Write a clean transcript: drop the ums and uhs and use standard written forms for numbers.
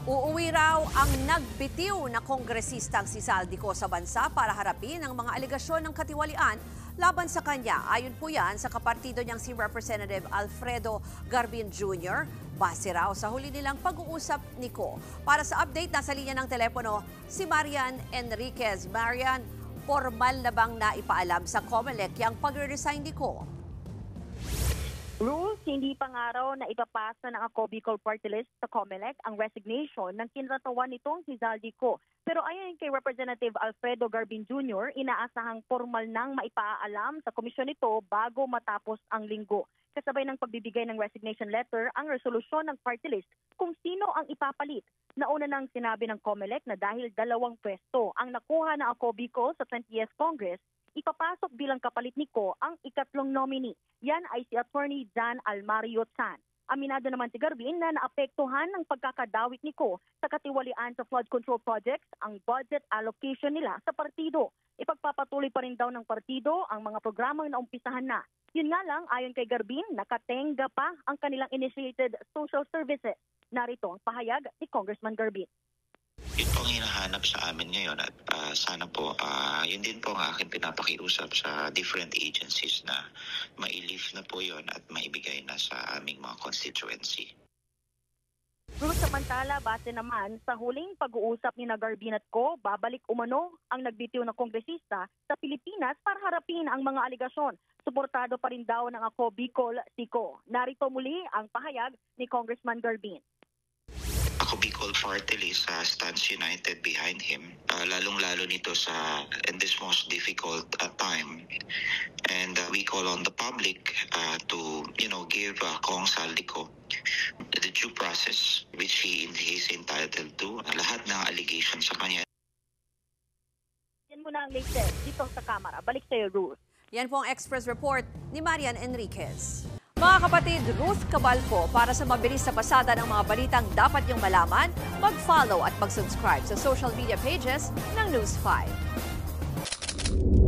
Uuwi raw ang nagbitiw na kongresistang si Zaldico sa bansa para harapin ang mga alegasyon ng katiwalian laban sa kanya. Ayon po yan sa kapartido niyang si Representative Alfredo Garbin Jr. Base raw sa huli nilang pag-uusap ni Ko. Para sa update, nasa linya ng telepono si Marian Enriquez. Marian, formal na bang naipaalam sa COMELEC ang pag-resign ni Ko? Rules, hindi pa nga raw na ipapasa ng Ako Bicol Party List sa COMELEC ang resignation ng kinratawan nitong si Zaldico. Pero ayon kay Representative Alfredo Garbin Jr., inaasahang formal nang maipaalam sa komisyon nito bago matapos ang linggo. Kasabay ng pagbibigay ng resignation letter ang resolusyon ng party list kung sino ang ipapalit. Nauna nang sinabi ng COMELEC na dahil 2 pwesto ang nakuha ng Ako Bicol sa 20th Congress, ipapasok bilang kapalit ni Ko ang ikatlong nominee. Yan ay si Attorney Jan Almario Tan. Aminado naman si Garbin na naapektuhan ng pagkakadawit ni Ko sa katiwalian sa flood control projects ang budget allocation nila sa partido. Ipagpapatuloy pa rin daw ng partido ang mga programang naumpisahan na. Yun nga lang, ayon kay Garbin, nakatenga pa ang kanilang initiated social services. Narito ang pahayag ni Congressman Garbin. Yun po ang hinahanap sa amin ngayon at sana po yun din po ang aking pinapakiusap sa different agencies na ma-lift na po yun at maibigay na sa aming mga constituency. Pero samantala, base naman sa huling pag-uusap ni Garbin at Ko, babalik umano ang nagbitiw na kongresista sa Pilipinas para harapin ang mga aligasyon. Suportado pa rin daw ng Ako Bicol si Ko. Narito muli ang pahayag ni Congressman Garbin. Ako Bicol Party List stands united behind him, lalong-lalo nito in this most difficult time. And we call on the public to give Kong Zaldico the due process which he is entitled to. Lahat ng allegations sa kanya. Yan muna ang latest dito sa Kamara. Balik sa iyo, Ruth. Yan po ang Express Report ni Marian Enriquez. Mga kapatid, Ruth Cabalco, para sa mabilis na pasada ng mga balitang dapat niyong malaman, mag-follow at mag-subscribe sa social media pages ng News 5.